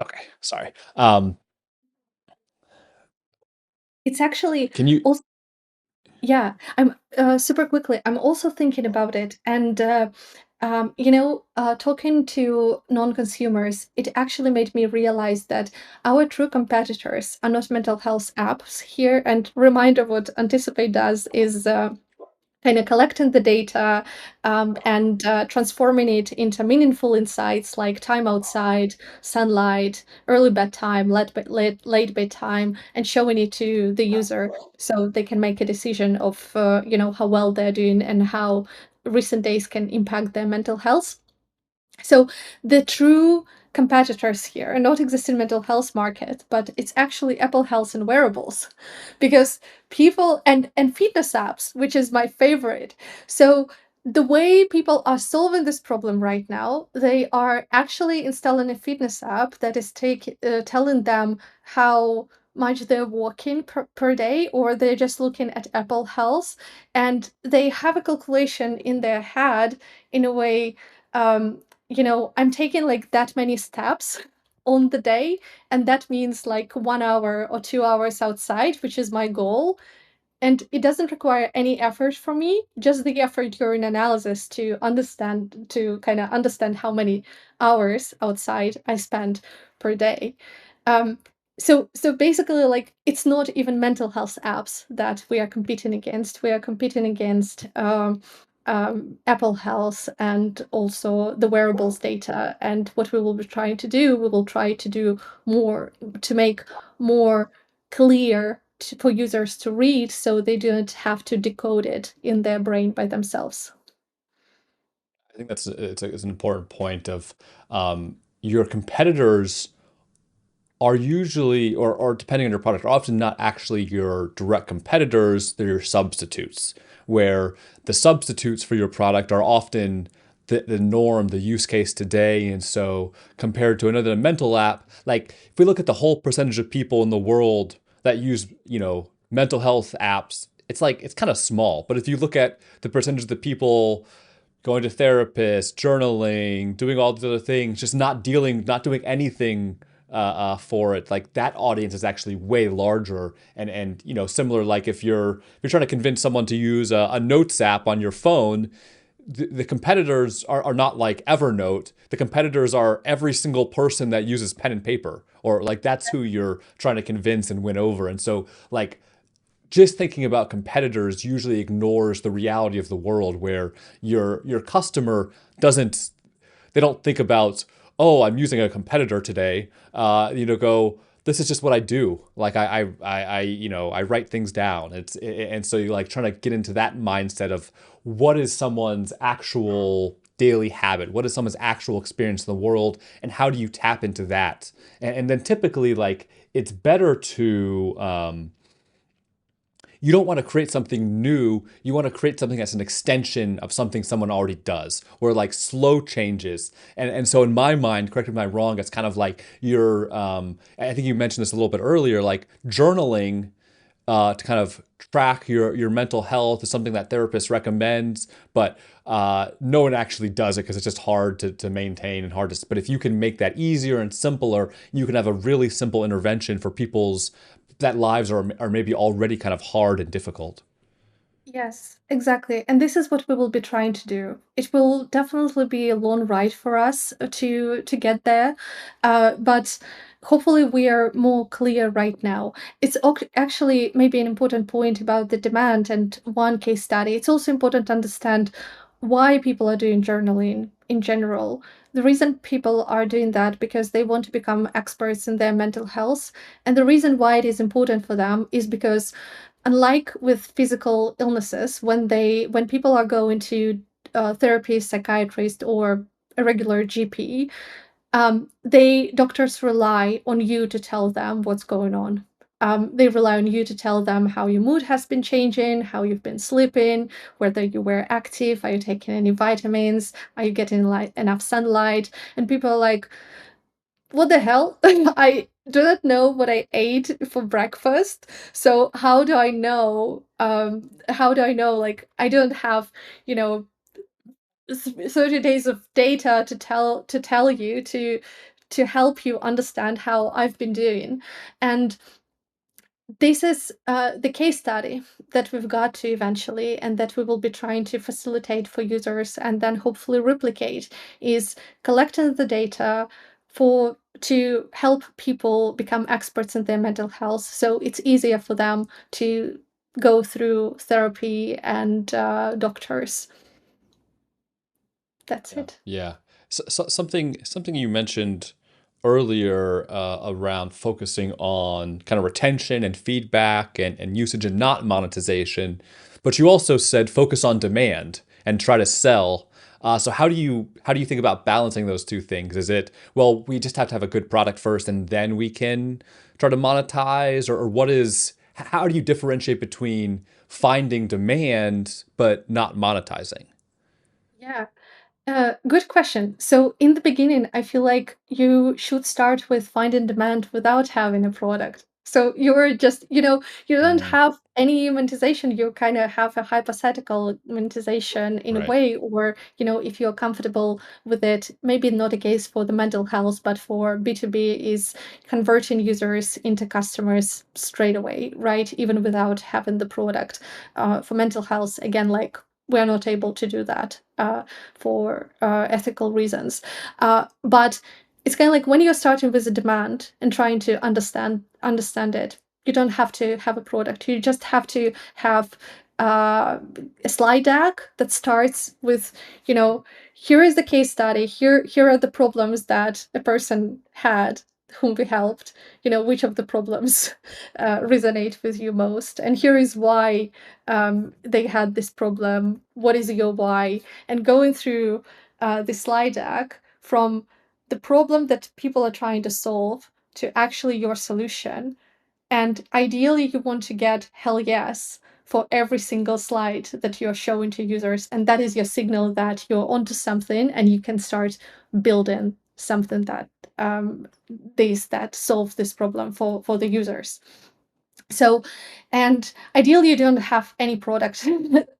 Okay, sorry. It's actually Can you? also, yeah, I'm super quickly. I'm also thinking about it, and talking to non-consumers, it actually made me realize that our true competitors are not mental health apps here. And reminder, what Anticipate does is kind of collecting the data and transforming it into meaningful insights like time outside, sunlight, early bedtime, late bedtime, and showing it to the user so they can make a decision of how well they're doing and how recent days can impact their mental health. So the true competitors here are not existing mental health market, but it's actually Apple Health and wearables, because people and fitness apps, which is my favorite. So the way people are solving this problem right now, they are actually installing a fitness app that is telling them how much they're walking per day, or they're just looking at Apple Health, and they have a calculation in their head in a way. I'm taking like that many steps on the day, and that means like 1 hour or 2 hours outside, which is my goal. And it doesn't require any effort from me, just the effort during analysis to kind of understand how many hours outside I spend per day. Um, so basically, like, it's not even mental health apps that we are competing against. We are competing against Apple Health and also the wearables data. And what we will be trying to do, we will try to do more to make more clear for users to read, so they don't have to decode it in their brain by themselves. I think it's an important point of your competitors are usually, or depending on your product, are often not actually your direct competitors, they're your substitutes, where the substitutes for your product are often the norm, the use case today. And so compared to another mental app, like if we look at the whole percentage of people in the world that use, mental health apps, it's like it's kind of small. But if you look at the percentage of the people going to therapists, journaling, doing all these other things, just not doing anything for it, like that audience is actually way larger. And similar, like if you're trying to convince someone to use a notes app on your phone, the competitors are not like Evernote. The competitors are every single person that uses pen and paper, or like that's who you're trying to convince and win over. And so like just thinking about competitors usually ignores the reality of the world where your customer doesn't they don't think about, oh, I'm using a competitor today. Go, this is just what I do. Like I write things down. And so you're like trying to get into that mindset of what is someone's actual daily habit, what is someone's actual experience in the world, and how do you tap into that? And then typically, like, it's better to you don't want to create something new. You want to create something that's an extension of something someone already does, or like slow changes. And so in my mind, correct me if I'm wrong, it's kind of like I think you mentioned this a little bit earlier, like journaling to kind of track your mental health is something that therapists recommend, but no one actually does it because it's just hard to maintain and hard to. But if you can make that easier and simpler, you can have a really simple intervention for people's that lives are maybe already kind of hard and difficult. Yes, exactly. And this is what we will be trying to do. It will definitely be a long ride for us to get there, but hopefully we are more clear right now. It's actually maybe an important point about the demand and one case study. It's also important to understand why people are doing journaling in general. The reason people are doing that because they want to become experts in their mental health, and the reason why it is important for them is because unlike with physical illnesses, when people are going to therapist, psychiatrist, or a regular GP, doctors rely on you to tell them what's going on. They rely on you to tell them how your mood has been changing, how you've been sleeping, whether you were active, are you taking any vitamins, are you getting enough sunlight, and people are like, what the hell? I do not know what I ate for breakfast. So how do I know? How do I know? Like, I don't have, you know, 30 days of data to tell you to help you understand how I've been doing. And this is the case study that we've got to eventually, and that we will be trying to facilitate for users and then hopefully replicate, is collecting the data to help people become experts in their mental health, so it's easier for them to go through therapy and doctors. That's Yeah. it. Yeah. Something you mentioned earlier around focusing on kind of retention and feedback and usage and not monetization, but you also said focus on demand and try to sell. So how do you think about balancing those two things? Is it, well, we just have to have a good product first and then we can try to monetize, or how do you differentiate between finding demand but not monetizing? Yeah. Good question. So in the beginning, I feel like you should start with find and demand without having a product. So you're just, you don't Mm, have any monetization. You kind of have a hypothetical monetization in a right. way, or, if you're comfortable with it, maybe not a case for the mental health, but for B2B is converting users into customers straight away, right? Even without having the product. For mental health, again, like we're not able to do that. For ethical reasons. But it's kind of like when you're starting with a demand and trying to understand it, you don't have to have a product. You just have to have a slide deck that starts with, here is the case study. Here are the problems that a person had whom we helped. Which of the problems resonate with you most, and here is why they had this problem. What is your why? And going through the slide deck from the problem that people are trying to solve to actually your solution. And ideally, you want to get hell yes for every single slide that you're showing to users. And that is your signal that you're onto something and you can start building something um, that solves this problem for the users. So, and ideally, you don't have any product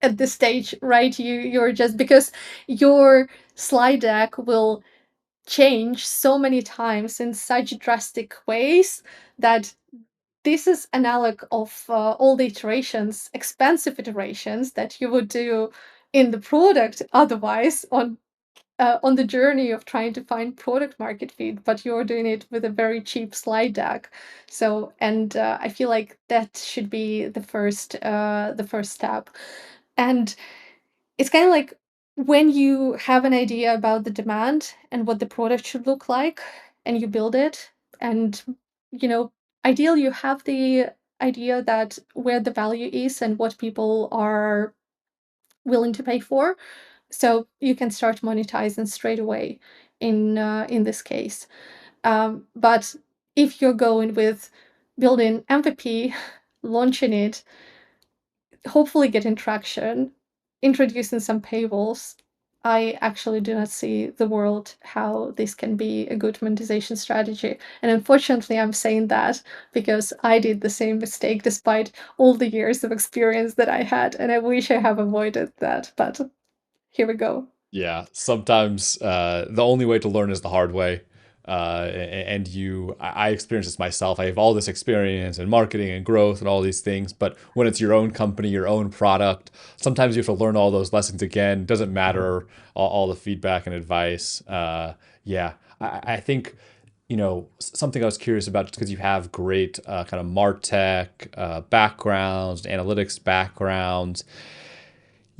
at this stage, right? You're just, because your slide deck will change so many times in such drastic ways that this is analog of all the iterations, expensive iterations that you would do in the product otherwise on the journey of trying to find product market fit, but you're doing it with a very cheap slide deck. So, and I feel like that should be the first step. And it's kind of like when you have an idea about the demand and what the product should look like, and you build it, and you know, ideally you have the idea that where the value is and what people are willing to pay for, so you can start monetizing straight away in this case. But if you're going with building MVP, launching it, hopefully getting traction, introducing some paywalls, I actually do not see the world how this can be a good monetization strategy. And unfortunately, I'm saying that because I did the same mistake despite all the years of experience that I had, and I wish I have avoided that. But here we go. Yeah, sometimes the only way to learn is the hard way. And I experienced this myself. I have all this experience in marketing and growth and all these things, but when it's your own company, your own product, sometimes you have to learn all those lessons again. Doesn't matter all the feedback and advice. Yeah, I think something I was curious about, just because you have great kind of MarTech backgrounds, analytics backgrounds.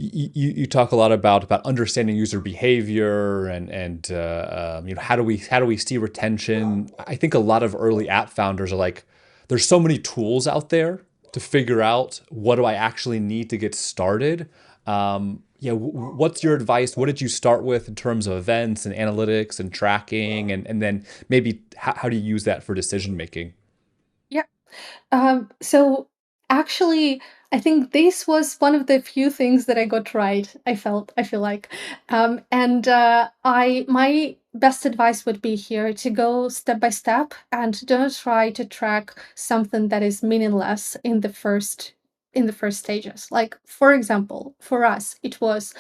You talk a lot about understanding user behavior and how do we see retention. I think a lot of early app founders are like, there's so many tools out there to figure out what do I actually need to get started. Yeah, what's your advice? What did you start with in terms of events and analytics and tracking, and then maybe how do you use that for decision making? Yeah. So actually, I think this was one of the few things that I got right. I feel like, and I my best advice would be here to go step by step and don't try to track something that is meaningless in the first stages. Like for example, for us, it was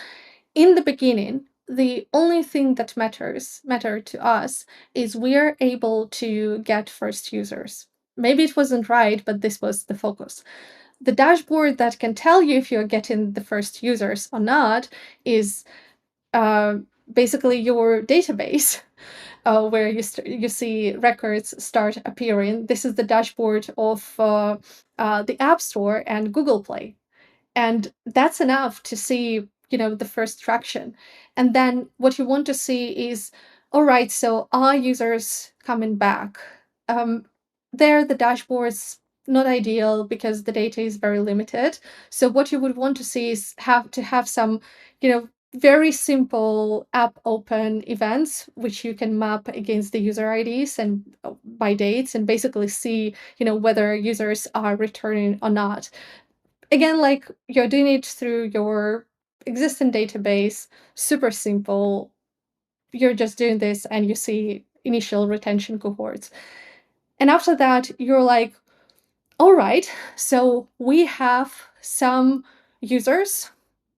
in the beginning. The only thing that matter to us is we're able to get first users. Maybe it wasn't right, but this was the focus. The dashboard that can tell you if you're getting the first users or not is uh, basically your database, where you see records start appearing. This is the dashboard of the App Store and Google Play, and that's enough to see the first traction. And then what you want to see is, all right, so are users coming back? um, there the dashboard's not ideal because the data is very limited. So what you would want to see is have some very simple app open events which you can map against the user IDs and by dates, and basically see whether users are returning or not. Again, like you're doing it through your existing database, super simple. You're just doing this and you see initial retention cohorts. And after that, you're like, all right, so we have some users.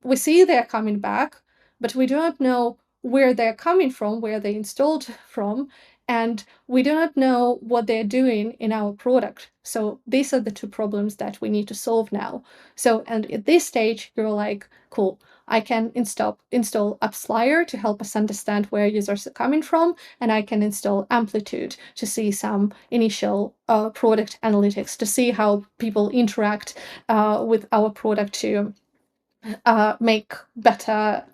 We see they're coming back, but we do not know where they're coming from, where they installed from, and we do not know what they're doing in our product. So these are the two problems that we need to solve now. So, and at this stage, you're like, cool, I can install AppsFlyer to help us understand where users are coming from, and I can install Amplitude to see some initial product analytics, to see how people interact with our product to make better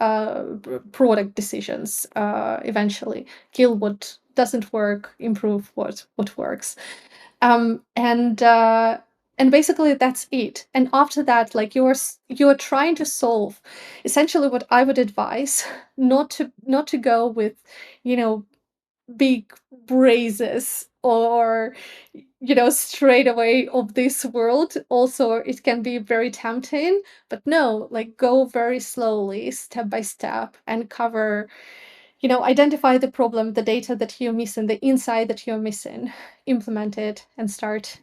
product decisions eventually. Kill what doesn't work, improve what works. And basically that's it. And after that, like you're trying to solve essentially what I would advise, not to go with you know big phrases or straight away of this world. Also it can be very tempting, but no, like go very slowly, step by step, and cover, identify the problem, the data that you're missing, the insight that you're missing, implement it, and start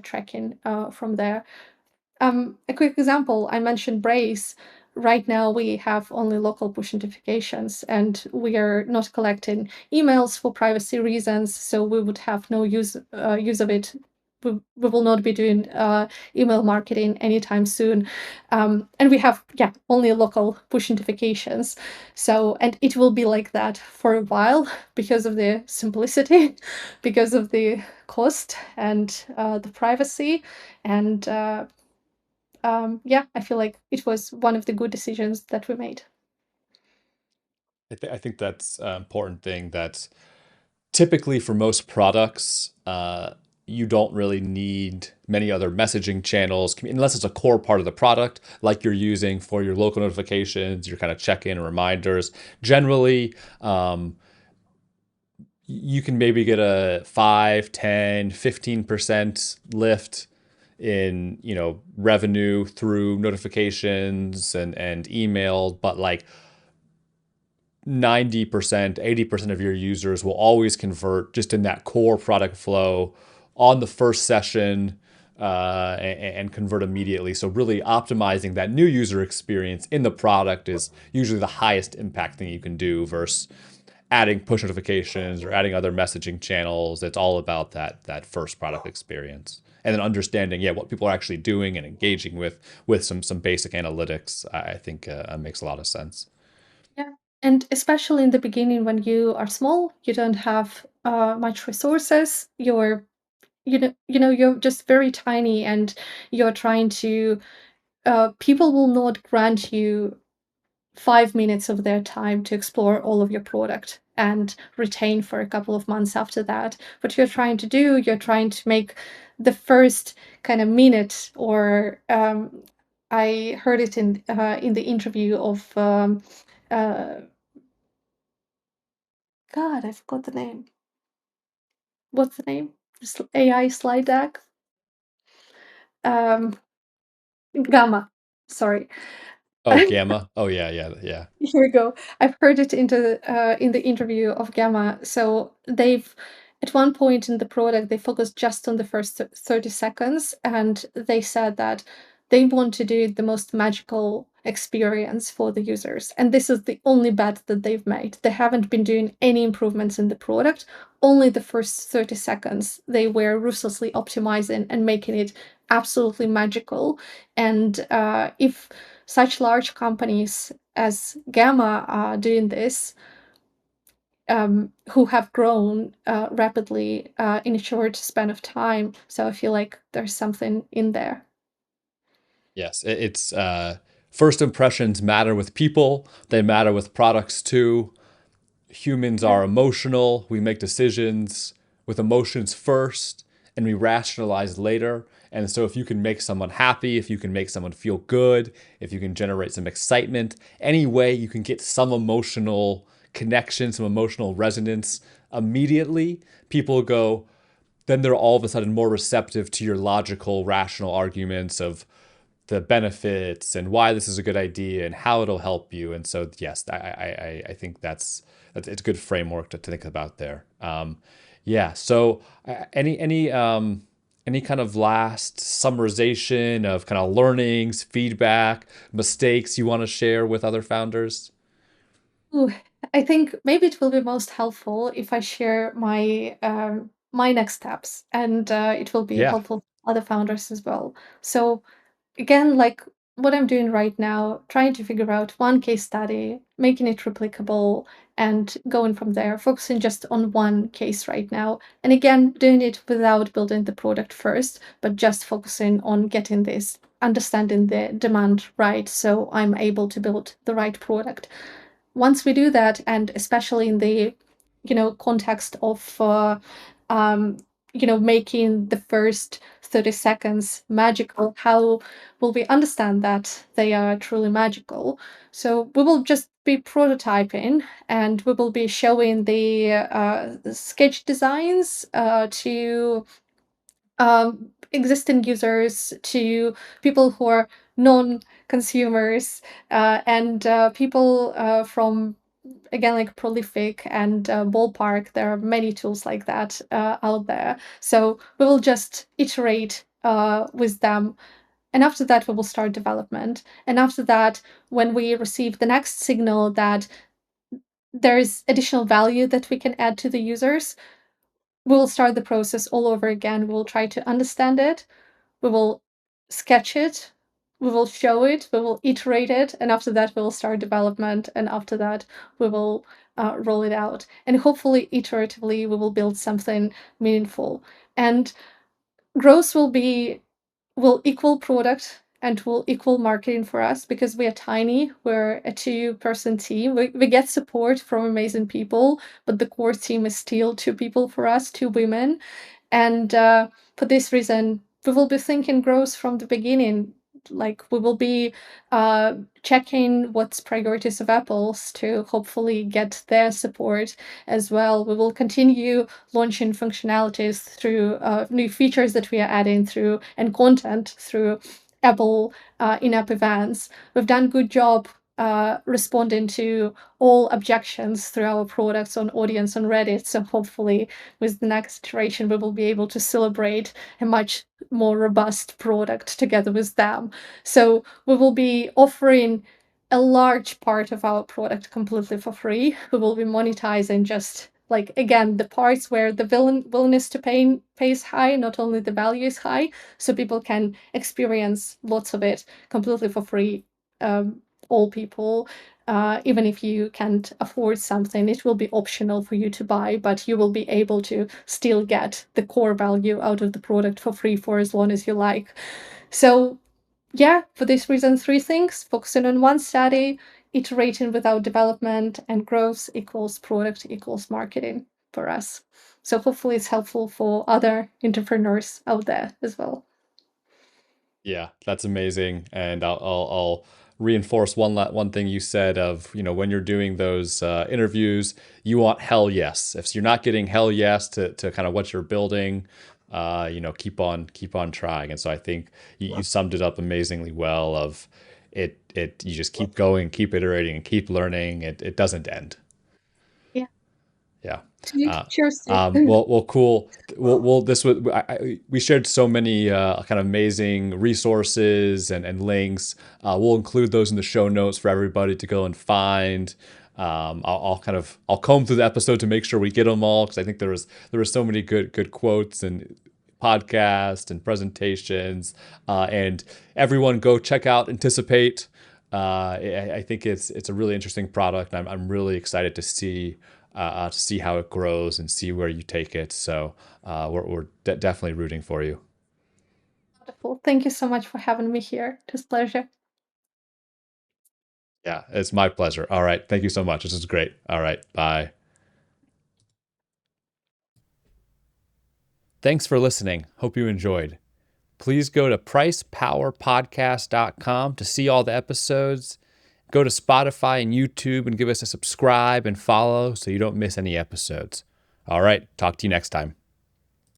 tracking from there. A quick example, I mentioned Brace. right now we have only local push notifications, and we are not collecting emails for privacy reasons, so we would have no use of it. We will not be doing email marketing anytime soon. And we have, yeah, only local push notifications. So, and it will be like that for a while because of the simplicity, because of the cost and the privacy. And yeah, I feel like it was one of the good decisions that we made. I think that's an important thing that typically for most products, you don't really need many other messaging channels unless it's a core part of the product, like you're using for your local notifications, your kind of check-in and reminders. Generally, you can maybe get a 5, 10, 15% lift in, revenue through notifications and email, but like 90%, 80% of your users will always convert just in that core product flow on the first session, and convert immediately. So really optimizing that new user experience in the product is usually the highest impact thing you can do versus adding push notifications or adding other messaging channels. It's all about that first product experience. And then understanding, yeah, what people are actually doing and engaging with some basic analytics, I think makes a lot of sense. Yeah. And especially in the beginning when you are small, you don't have much resources. You're just very tiny, and you're trying to people will not grant you 5 minutes of their time to explore all of your product and retain for a couple of months after that. What you're trying to do, you're trying to make the first kind of minute, or I heard it in the interview of uh, God, I forgot the name. What's the name? AI slide deck. Um, Gamma. Sorry. Oh, Gamma. Oh, yeah, yeah, yeah. Here we go. I've heard it in the interview of Gamma. So they've at one point in the product they focused just on the first 30 seconds, and they said that they want to do the most magical experience for the users. And this is the only bet that they've made. They haven't been doing any improvements in the product. Only the first 30 seconds they were ruthlessly optimizing and making it absolutely magical. And if such large companies as Gamma are doing this, who have grown rapidly in a short span of time. So I feel like there's something in there. Yes, it's first impressions matter with people. They matter with products too. Humans Yeah. are emotional. We make decisions with emotions first and we rationalize later. And so, if you can make someone happy, if you can make someone feel good, if you can generate some excitement, any way you can get some emotional connection, some emotional resonance immediately, people go, then they're all of a sudden more receptive to your logical, rational arguments of the benefits and why this is a good idea and how it'll help you. And so, yes, I think that's it's a good framework to think about there. Yeah. So, any kind of last summarization of kind of learnings, feedback, mistakes you want to share with other founders? Ooh, I think maybe it will be most helpful if I share my next steps, and it will be Yeah. helpful for other founders as well. So again, like what I'm doing right now, trying to figure out one case study, making it replicable, and going from there, focusing just on one case right now. And again, doing it without building the product first, but just focusing on getting this, understanding the demand right, so I'm able to build the right product. Once we do that, and especially in the context of um, making the first 30 seconds magical, how will we understand that they are truly magical? So we will just be prototyping, and we will be showing the sketch designs to existing users, to people who are non-consumers, and people from, again, like Prolific and Ballpark. There are many tools like that out there. So we will just iterate with them And after that, we will start development. And after that, when we receive the next signal that there is additional value that we can add to the users, we will start the process all over again. We will try to understand it. We will sketch it. We will show it. We will iterate it. And after that, we will start development. And after that, we will roll it out. And hopefully, iteratively, we will build something meaningful. And growth will equal product and will equal marketing for us because we are tiny. We're a 2-person team. We get support from amazing people, but the core team is still 2 people for us, 2 women. And for this reason, we will be thinking growth from the beginning. Like we will be checking what's priorities of Apple's to hopefully get their support as well. We will continue launching functionalities through new features that we are adding through and content through Apple in-app events. We've done a good job responding to all objections through our products on audience on Reddit. So hopefully with the next iteration, we will be able to celebrate a much more robust product together with them. So we will be offering a large part of our product completely for free. We will be monetizing just like again the parts where the willingness to pay is high, not only the value is high, so people can experience lots of it completely for free. All people, even if you can't afford something, it will be optional for you to buy, but you will be able to still get the core value out of the product for free for as long as you like. So yeah, for this reason, 3 things: focusing on one study, iterating without development, and growth equals product equals marketing for us. So hopefully it's helpful for other entrepreneurs out there as well. Yeah, that's amazing. And I'll reinforce one thing you said of, when you're doing those interviews, you want hell yes. If you're not getting hell yes to kind of what you're building, keep on trying. And so I think you summed it up amazingly well of you just keep going, keep iterating, and keep learning. It doesn't end. Yeah. Yeah. Sweet. Uh, Cheers to well, cool. This was, we shared so many kind of amazing resources and links. We'll include those in the show notes for everybody to go and find. I'll comb through the episode to make sure we get them all because I think there was so many good quotes and podcasts and presentations. And everyone go check out Anticipate. I think it's a really interesting product. I'm really excited to see how it grows and see where you take it. So we're definitely rooting for you. Wonderful. Thank you so much for having me here. It was a pleasure. Yeah, it's my pleasure. All right. Thank you so much. This is great. All right. Bye. Thanks for listening. Hope you enjoyed. Please go to pricepowerpodcast.com to see all the episodes. Go to Spotify and YouTube and give us a subscribe and follow so you don't miss any episodes. All right. Talk to you next time.